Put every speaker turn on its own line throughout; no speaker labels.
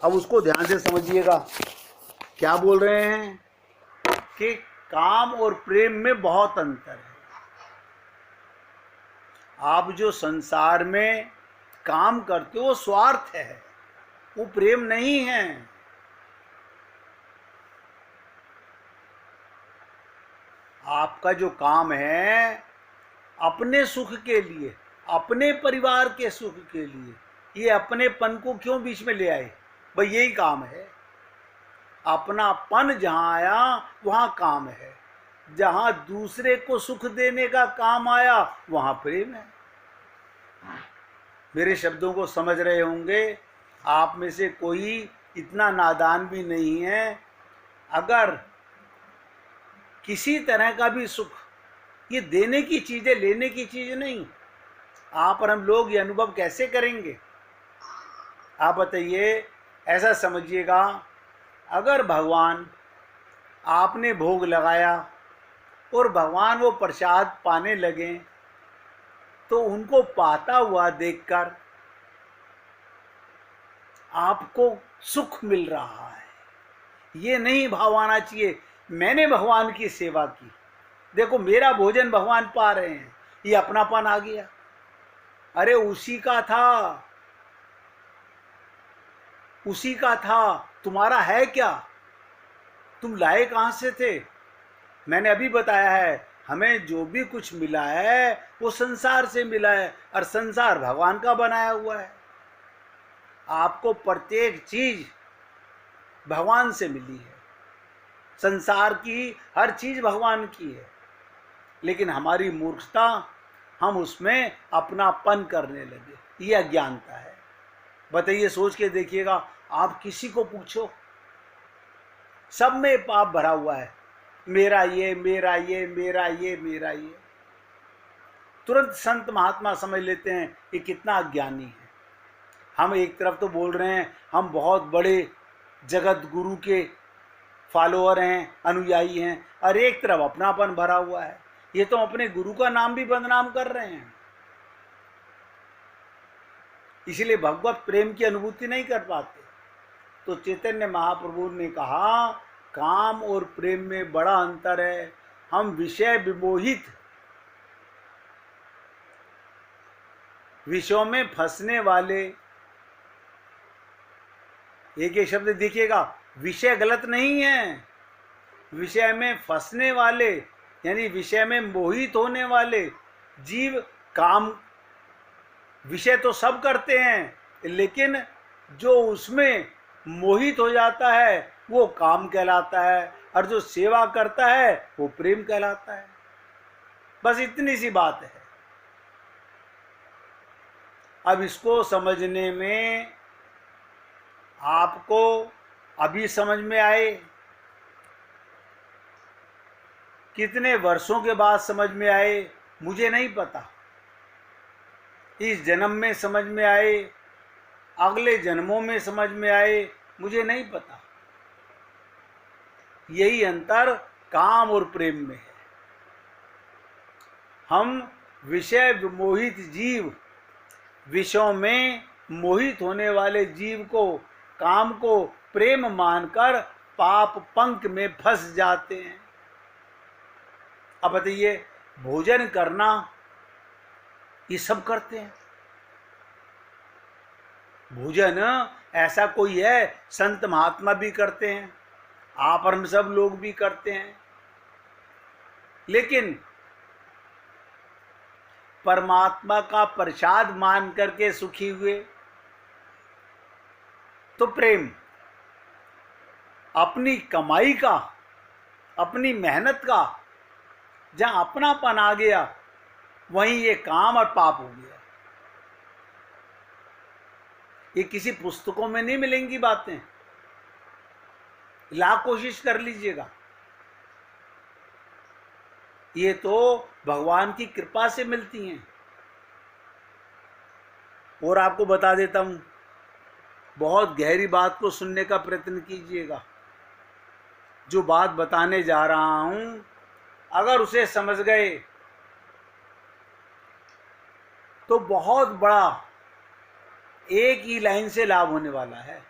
अब उसको ध्यान से समझिएगा। क्या बोल रहे हैं कि काम और प्रेम में बहुत अंतर है। आप जो संसार में काम करते हो वो स्वार्थ है, वो प्रेम नहीं है। आपका जो काम है अपने सुख के लिए, अपने परिवार के सुख के लिए, ये अपनेपन को क्यों बीच में ले आए? भाई यही काम है। अपनापन जहां आया वहां काम है, जहां दूसरे को सुख देने का काम आया वहां प्रेम है। मेरे शब्दों को समझ रहे होंगे। आप में से कोई इतना नादान भी नहीं है, अगर किसी तरह का भी सुख, ये देने की चीज है, लेने की चीज नहीं। आप और हम लोग ये अनुभव कैसे करेंगे? आप बताइए। ऐसा समझिएगा, अगर भगवान, आपने भोग लगाया और भगवान वो प्रसाद पाने लगे, तो उनको पाता हुआ देखकर आपको सुख मिल रहा है, ये नहीं भाव आना चाहिए मैंने भगवान की सेवा की, देखो मेरा भोजन भगवान पा रहे हैं, ये अपनापन आ गया। अरे उसी का था, उसी का था, तुम्हारा है क्या? तुम लाए कहां से थे? मैंने अभी बताया है, हमें जो भी कुछ मिला है वो संसार से मिला है, और संसार भगवान का बनाया हुआ है। आपको प्रत्येक चीज भगवान से मिली है, संसार की हर चीज भगवान की है, लेकिन हमारी मूर्खता, हम उसमें अपनापन करने लगे, ये अज्ञानता है। बताइए, सोच के देखिएगा, आप किसी को पूछो, सब में पाप भरा हुआ है, मेरा ये, मेरा ये, मेरा ये, मेरा ये। तुरंत संत महात्मा समझ लेते हैं ये कितना अज्ञानी है। हम एक तरफ तो बोल रहे हैं हम बहुत बड़े जगत गुरु के फॉलोअर हैं, अनुयायी हैं, और एक तरफ अपनापन भरा हुआ है। ये तो अपने गुरु का नाम भी बदनाम कर रहे हैं, इसलिए भगवत प्रेम की अनुभूति नहीं कर पाते। तो चैतन्य महाप्रभु ने कहा, काम और प्रेम में बड़ा अंतर है। हम विषय विमोहित, विषयों में फंसने वाले, एक शब्द देखिएगा, विषय गलत नहीं है, विषय में फंसने वाले यानी विषय में मोहित होने वाले जीव, काम, विषय तो सब करते हैं, लेकिन जो उसमें मोहित हो जाता है वो काम कहलाता है, और जो सेवा करता है वो प्रेम कहलाता है। बस इतनी सी बात है। अब इसको समझने में आपको अभी समझ में आए, कितने वर्षों के बाद समझ में आए मुझे नहीं पता। इस जन्म में समझ में आए, अगले जन्मों में समझ में आए, मुझे नहीं पता। यही अंतर काम और प्रेम में है। हम विषय विमोहित जीव, विषयों में मोहित होने वाले जीव को, काम को प्रेम मानकर पाप पंख में फंस जाते हैं। अब बताइए, भोजन करना ये सब करते हैं, भोजन ऐसा कोई है, संत महात्मा भी करते हैं, आप और हम सब लोग भी करते हैं, लेकिन परमात्मा का प्रसाद मान करके सुखी हुए तो प्रेम, अपनी कमाई का, अपनी मेहनत का जहां अपनापन आ गया वहीं ये काम और पाप हो गया। ये किसी पुस्तकों में नहीं मिलेंगी बातें, लाख कोशिश कर लीजिएगा, ये तो भगवान की कृपा से मिलती हैं। और आपको बता देता हूं, बहुत गहरी बात को सुनने का प्रयत्न कीजिएगा। जो बात बताने जा रहा हूं, अगर उसे समझ गए तो बहुत बड़ा एक ही लाइन से लाभ होने वाला है।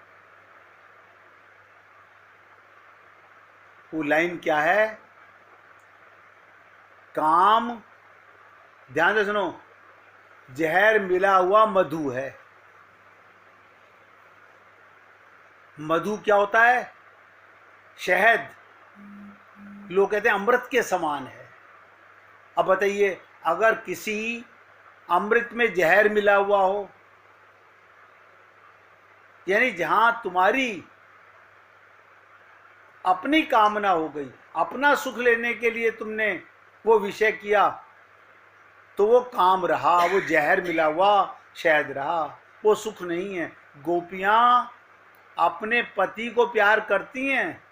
वो लाइन क्या है? काम, ध्यान से सुनो, जहर मिला हुआ मधु है। मधु क्या होता है? शहद। लोग कहते हैं अमृत के समान है। अब बताइए, अगर किसी अमृत में जहर मिला हुआ हो, यानी जहां तुम्हारी अपनी कामना हो गई, अपना सुख लेने के लिए तुमने वो विषय किया, तो वो काम रहा, वो जहर मिला हुआ शहद रहा, वो सुख नहीं है। गोपियां अपने पति को प्यार करती हैं,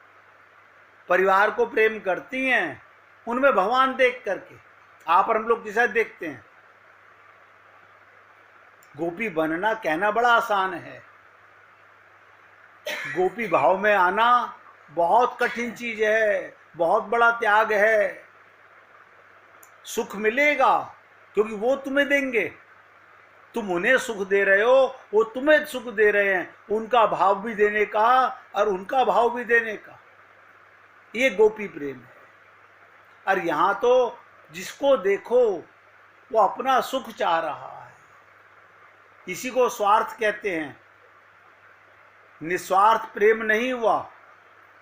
परिवार को प्रेम करती हैं, उनमें भगवान देख करके। आप और हम लोग किसा देखते हैं? गोपी बनना कहना बड़ा आसान है, गोपी भाव में आना बहुत कठिन चीज है, बहुत बड़ा त्याग है। सुख मिलेगा क्योंकि वो तुम्हें देंगे, तुम उन्हें सुख दे रहे हो, वो तुम्हें सुख दे रहे हैं, उनका भाव भी देने का और उनका भाव भी देने का, ये गोपी प्रेम है। और यहां तो जिसको देखो वो अपना सुख चाह रहा है, इसी को स्वार्थ कहते हैं, निस्वार्थ प्रेम नहीं हुआ।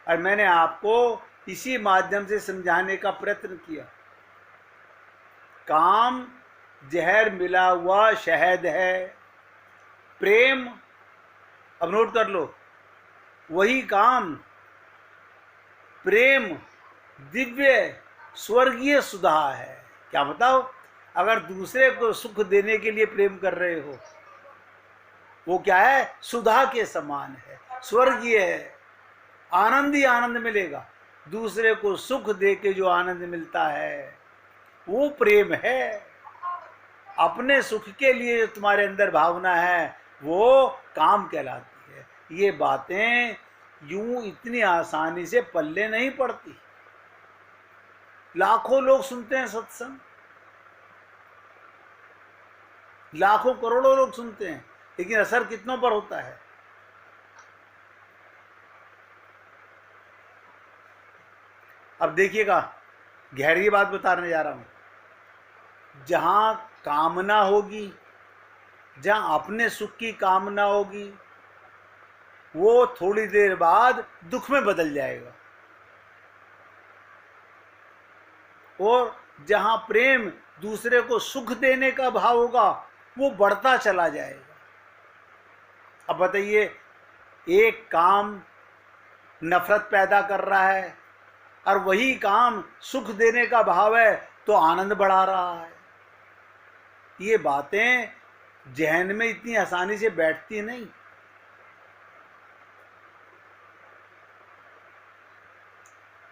और मैंने आपको इसी माध्यम से समझाने का प्रयत्न किया। काम जहर मिला हुआ शहद है, प्रेम, अब नोट कर लो, वही काम, प्रेम दिव्य स्वर्गीय सुधा है। क्या बताओ? अगर दूसरे को सुख देने के लिए प्रेम कर रहे हो, वो क्या है? सुधा के समान है, स्वर्गीय है, आनंद ही आनंद मिलेगा। दूसरे को सुख दे के जो आनंद मिलता है वो प्रेम है। अपने सुख के लिए जो तुम्हारे अंदर भावना है वो काम कहलाती है। ये बातें यूं इतनी आसानी से पल्ले नहीं पड़ती। लाखों लोग सुनते हैं सत्संग, लाखों करोड़ों लोग सुनते हैं, लेकिन असर कितनों पर होता है? अब देखिएगा, गहरी बात बताने जा रहा हूं। जहां कामना होगी, जहां अपने सुख की कामना होगी, वो थोड़ी देर बाद दुख में बदल जाएगा। और जहां प्रेम, दूसरे को सुख देने का भाव होगा, वो बढ़ता चला जाएगा। अब बताइए, एक काम नफरत पैदा कर रहा है और वही काम सुख देने का भाव है तो आनंद बढ़ा रहा है। ये बातें जहन में इतनी आसानी से बैठती नहीं।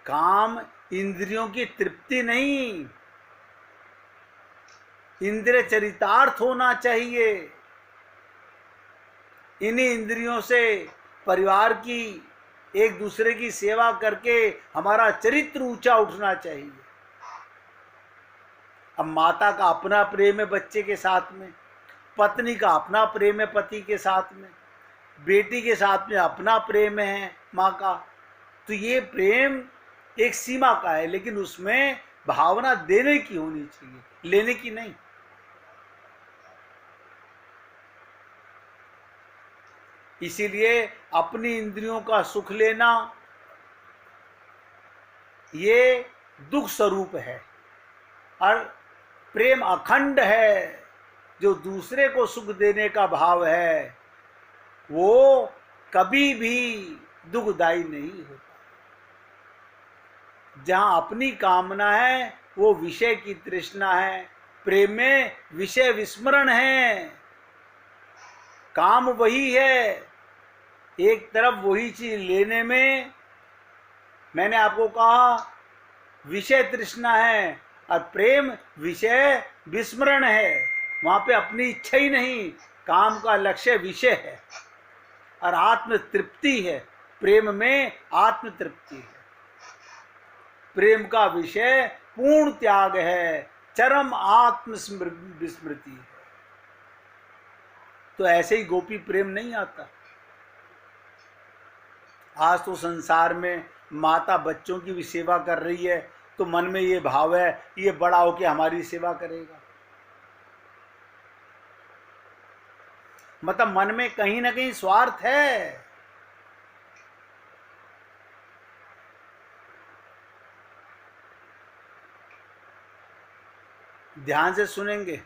काम इंद्रियों की तृप्ति नहीं, इंद्रिय चरितार्थ होना चाहिए। इन्हीं इंद्रियों से परिवार की, एक दूसरे की सेवा करके हमारा चरित्र ऊंचा उठना चाहिए। अब माता का अपना प्रेम है बच्चे के साथ में, पत्नी का अपना प्रेम है पति के साथ में, बेटी के साथ में अपना प्रेम है माँ का। तो ये प्रेम एक सीमा का है, लेकिन उसमें भावना देने की होनी चाहिए, लेने की नहीं। इसीलिए अपनी इंद्रियों का सुख लेना ये दुख स्वरूप है, और प्रेम अखंड है। जो दूसरे को सुख देने का भाव है वो कभी भी दुखदायी नहीं होता। जहां अपनी कामना है वो विषय की तृष्णा है, प्रेम में विषय विस्मरण है। काम वही है, एक तरफ वही चीज लेने में, मैंने आपको कहा विषय तृष्णा है, और प्रेम विषय विस्मरण है। वहां पे अपनी इच्छा ही नहीं, काम का लक्ष्य विषय है और आत्म तृप्ति है। प्रेम में आत्म तृप्ति है, प्रेम का विषय पूर्ण त्याग है, चरम आत्म विस्मृति है। तो ऐसे ही गोपी प्रेम नहीं आता। आज तो संसार में माता बच्चों की भी सेवा कर रही है तो मन में ये भाव है ये बड़ा होके हमारी सेवा करेगा। मतलब मन में कहीं ना कहीं स्वार्थ है। ध्यान से सुनेंगे,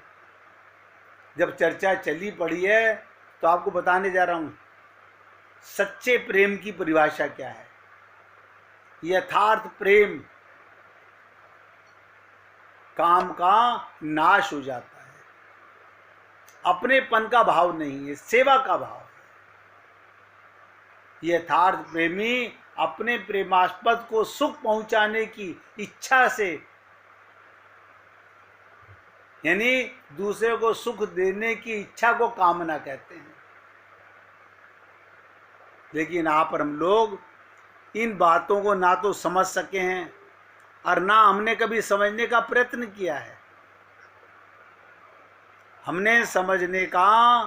जब चर्चा चली पड़ी है तो आपको बताने जा रहा हूं सच्चे प्रेम की परिभाषा क्या है। यथार्थ प्रेम काम का नाश हो जाता है, अपनेपन का भाव नहीं है, सेवा का भाव है। यथार्थ प्रेमी अपने प्रेमास्पद को सुख पहुंचाने की इच्छा से, यानी दूसरे को सुख देने की इच्छा को कामना कहते हैं। लेकिन आप और हम लोग इन बातों को ना तो समझ सके हैं और ना हमने कभी समझने का प्रयत्न किया है। हमने समझने का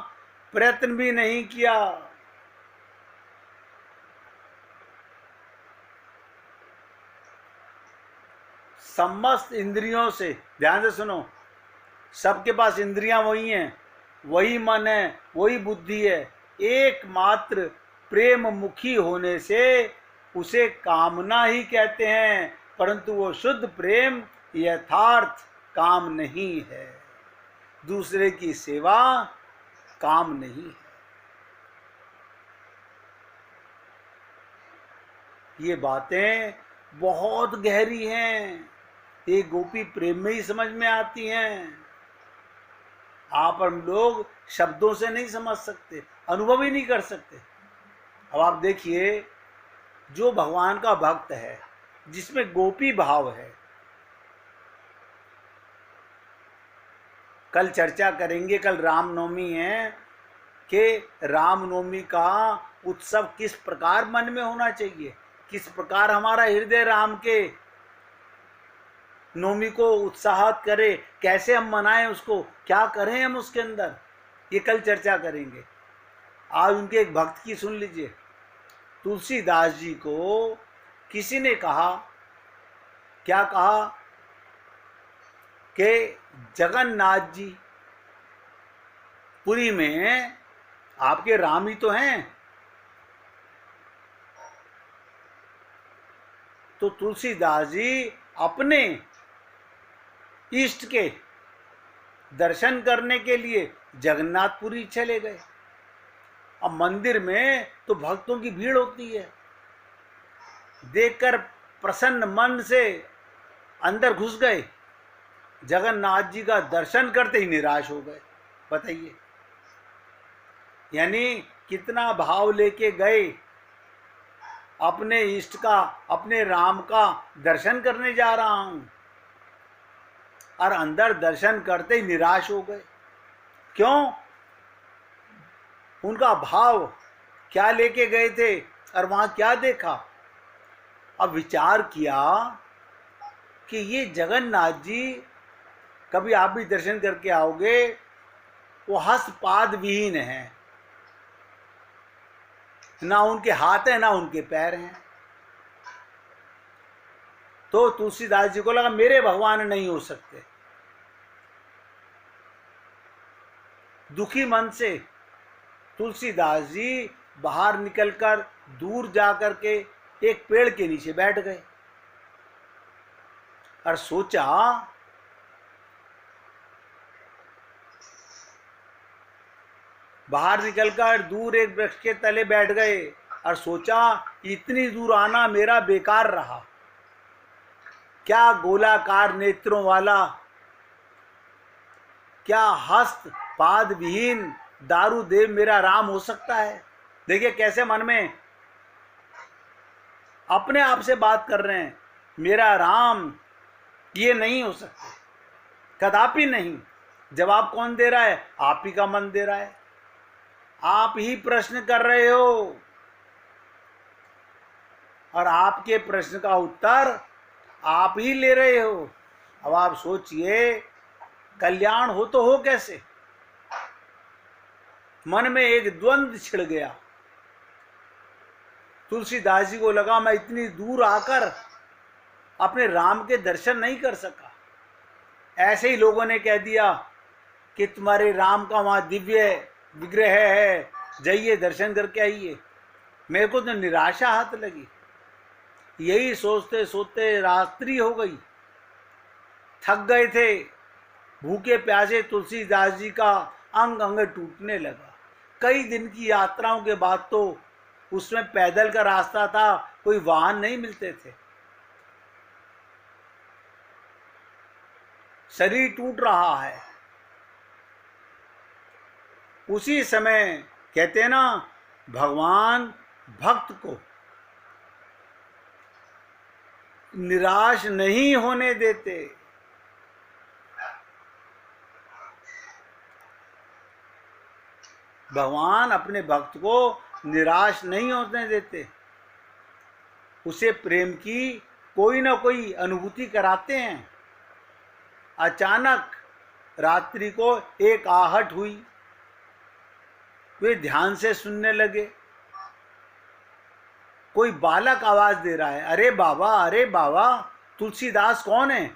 प्रयत्न भी नहीं किया। समस्त इंद्रियों से, ध्यान से सुनो, सबके पास इंद्रियां वही हैं, वही मन है, वही बुद्धि है। एकमात्र प्रेम मुखी होने से उसे कामना ही कहते हैं, परंतु वो शुद्ध प्रेम यथार्थ काम नहीं है। दूसरे की सेवा काम नहीं है। ये बातें बहुत गहरी हैं, ये गोपी प्रेम में ही समझ में आती हैं। आप हम लोग शब्दों से नहीं समझ सकते, अनुभव ही नहीं कर सकते। अब आप देखिए, जो भगवान का भक्त है, जिसमें गोपी भाव है, कल चर्चा करेंगे, कल रामनवमी है, कि रामनवमी का उत्सव किस प्रकार मन में होना चाहिए, किस प्रकार हमारा हृदय राम के नवमी को उत्साहित करे, कैसे हम मनाएं उसको, क्या करें हम उसके अंदर, ये कल चर्चा करेंगे। आज उनके एक भक्त की सुन लीजिए। तुलसीदास जी को किसी ने कहा, क्या कहा, कि जगन्नाथ जी पुरी में आपके राम ही तो हैं। तो तुलसीदास जी अपने इष्ट के दर्शन करने के लिए जगन्नाथपुरी चले गए। अब मंदिर में तो भक्तों की भीड़ होती है, देखकर प्रसन्न मन से अंदर घुस गए, जगन्नाथ जी का दर्शन करते ही निराश हो गए। बताइए, यानी कितना भाव लेके गए, अपने इष्ट का, अपने राम का दर्शन करने जा रहा हूं, और अंदर दर्शन करते ही निराश हो गए। क्यों? उनका भाव क्या लेके गए थे और वहां क्या देखा। अब विचार किया कि ये जगन्नाथ जी, कभी आप भी दर्शन करके आओगे, वो हस्तपाद विहीन है, ना उनके हाथ है ना उनके पैर हैं। तो तुलसीदास जी को लगा मेरे भगवान नहीं हो सकते। दुखी मन से तुलसीदास जी बाहर निकलकर दूर जाकर के एक पेड़ के नीचे बैठ गए और सोचा, बाहर निकलकर दूर एक वृक्ष के तले बैठ गए और सोचा, इतनी दूर आना मेरा बेकार रहा। क्या गोलाकार नेत्रों वाला, क्या हस्त पाद विहीन दारूदेव मेरा राम हो सकता है। देखिए कैसे मन में अपने आप से बात कर रहे हैं, मेरा राम ये नहीं हो सकता, कदापि नहीं। जवाब कौन दे रहा है? आप ही का मन दे रहा है। आप ही प्रश्न कर रहे हो और आपके प्रश्न का उत्तर आप ही ले रहे हो। अब आप सोचिए, कल्याण हो तो हो कैसे? मन में एक द्वंद्व छिड़ गया। तुलसीदास जी को लगा मैं इतनी दूर आकर अपने राम के दर्शन नहीं कर सका। ऐसे ही लोगों ने कह दिया कि तुम्हारे राम का वहाँ दिव्य विग्रह है, जाइए दर्शन करके आइए। मेरे को तो निराशा हाथ लगी। यही सोचते सोचते रात्रि हो गई, थक गए थे, भूखे प्यासे तुलसीदास जी का अंग अंग टूटने लगा। कई दिन की यात्राओं के बाद तो उसमें पैदल का रास्ता था, कोई वाहन नहीं मिलते थे। शरीर टूट रहा है। उसी समय कहते हैं ना, भगवान भक्त को निराश नहीं होने देते। भगवान अपने भक्त को निराश नहीं होने देते, उसे प्रेम की कोई ना कोई अनुभूति कराते हैं। अचानक रात्रि को एक आहट हुई, वे ध्यान से सुनने लगे। कोई बालक आवाज दे रहा है, अरे बाबा तुलसीदास कौन है?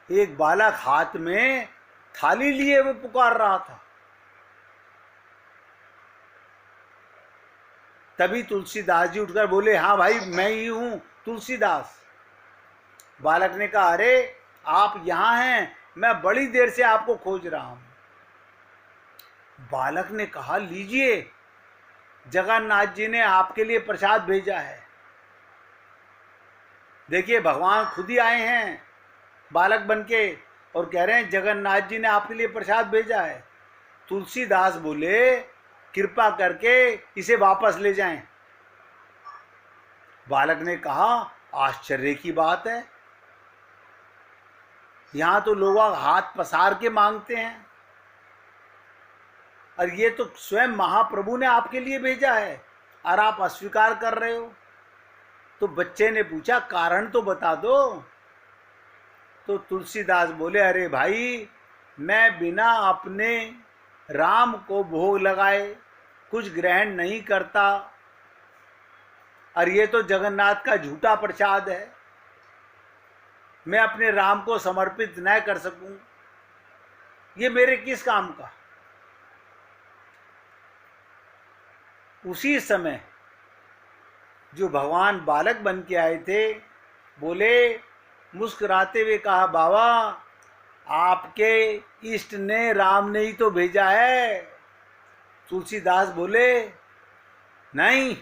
एक बालक हाथ में थाली लिए वो पुकार रहा था। तभी तुलसीदास जी उठकर बोले, हाँ भाई मैं ही हूं तुलसीदास। बालक ने कहा, अरे आप यहां हैं, मैं बड़ी देर से आपको खोज रहा हूं। बालक ने कहा, लीजिए, जगन्नाथ जी ने आपके लिए प्रसाद भेजा है। देखिए भगवान खुद ही आए हैं बालक बनके और कह रहे हैं जगन्नाथ जी ने आपके लिए प्रसाद भेजा है। तुलसीदास बोले, कृपा करके इसे वापस ले जाएं। बालक ने कहा, आश्चर्य की बात है, यहां तो लोग हाथ पसार के मांगते हैं और ये तो स्वयं महाप्रभु ने आपके लिए भेजा है और आप अस्वीकार कर रहे हो। तो बच्चे ने पूछा, कारण तो बता दो। तो तुलसीदास बोले, अरे भाई मैं बिना अपने राम को भोग लगाए कुछ ग्रहण नहीं करता, और ये तो जगन्नाथ का झूठा प्रसाद है, मैं अपने राम को समर्पित न कर सकूं, ये मेरे किस काम का। उसी समय जो भगवान बालक बन के आए थे बोले, मुस्कुराते हुए कहा, बाबा आपके इष्ट ने, राम ने ही तो भेजा है। तुलसीदास बोले, नहीं,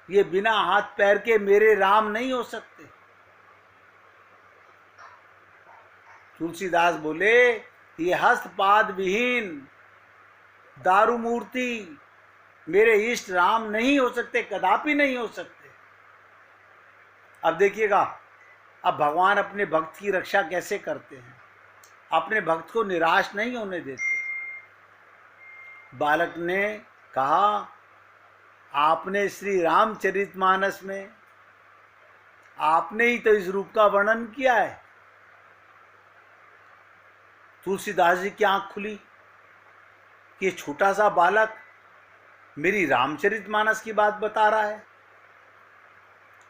ये बिना हाथ पैर के मेरे राम नहीं हो सकते। तुलसीदास बोले, ये हस्तपाद विहीन दारू मूर्ति मेरे इष्ट राम नहीं हो सकते, कदापि नहीं हो सकते। अब देखिएगा, अब भगवान अपने भक्त की रक्षा कैसे करते हैं, अपने भक्त को निराश नहीं होने देते। बालक ने कहा, आपने श्री रामचरितमानस में आपने ही तो इस रूप का वर्णन किया है। तुलसीदास जी की आंख खुली कि छोटा सा बालक मेरी रामचरितमानस की बात बता रहा है।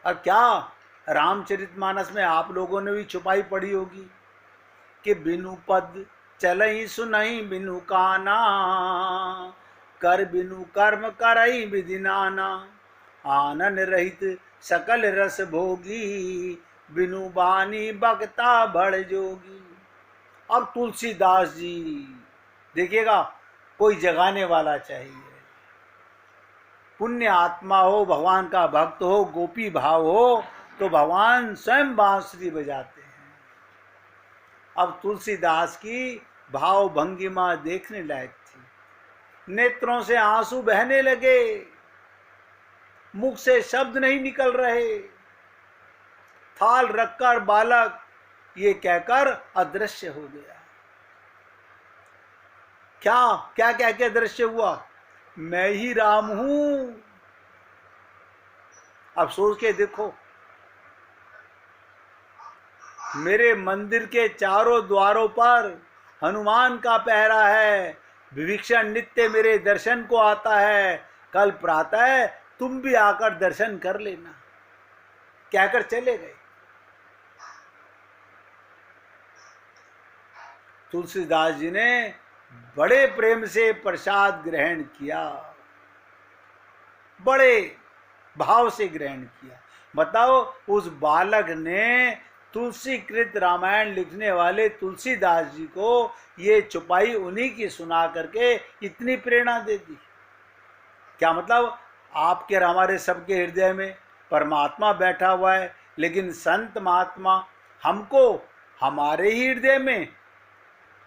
और क्या रामचरितमानस में आप लोगों ने भी छुपाई पड़ी होगी कि बिनु पद चलई सुनई बिनु काना, कर बिनु कर्म करई विधि नाना, आनन रहित सकल रस भोगी, बिनु बानी बक्ता बड़ जोगी। अब तुलसीदास जी देखिएगा, कोई जगाने वाला चाहिए, पुण्य आत्मा हो, भगवान का भक्त हो, गोपी भाव हो, तो भगवान स्वयं बांसुरी बजाते हैं। अब तुलसीदास की भाव भंगिमा देखने लायक थी, नेत्रों से आंसू बहने लगे, मुख से शब्द नहीं निकल रहे। थाल रखकर बालक ये कहकर अदृश्य हो गया। क्या क्या क्या अदृश्य हुआ, मैं ही राम हूं। अब सोच के देखो, मेरे मंदिर के चारों द्वारों पर हनुमान का पहरा है, विभीषण नित्य मेरे दर्शन को आता है। कल प्रातः तुम भी आकर दर्शन कर लेना, कहकर चले गए। तुलसीदास जी ने बड़े प्रेम से प्रसाद ग्रहण किया, बड़े भाव से ग्रहण किया। बताओ, उस बालक ने तुलसीकृत रामायण लिखने वाले तुलसीदास जी को ये चुपाई उन्हीं की सुना करके इतनी प्रेरणा दे दी। क्या मतलब, आपके और हमारे सबके हृदय में परमात्मा बैठा हुआ है, लेकिन संत महात्मा हमको हमारे ही हृदय में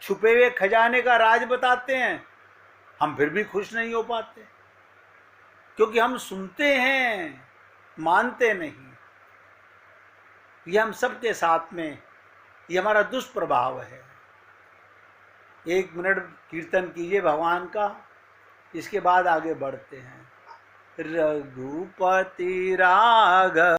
छुपे हुए खजाने का राज बताते हैं। हम फिर भी खुश नहीं हो पाते, क्योंकि हम सुनते हैं, मानते नहीं। ये हम सबके साथ में, ये हमारा दुष्प्रभाव है। 1 मिनट कीर्तन कीजिए भगवान का, इसके बाद आगे बढ़ते हैं। रघुपति राघव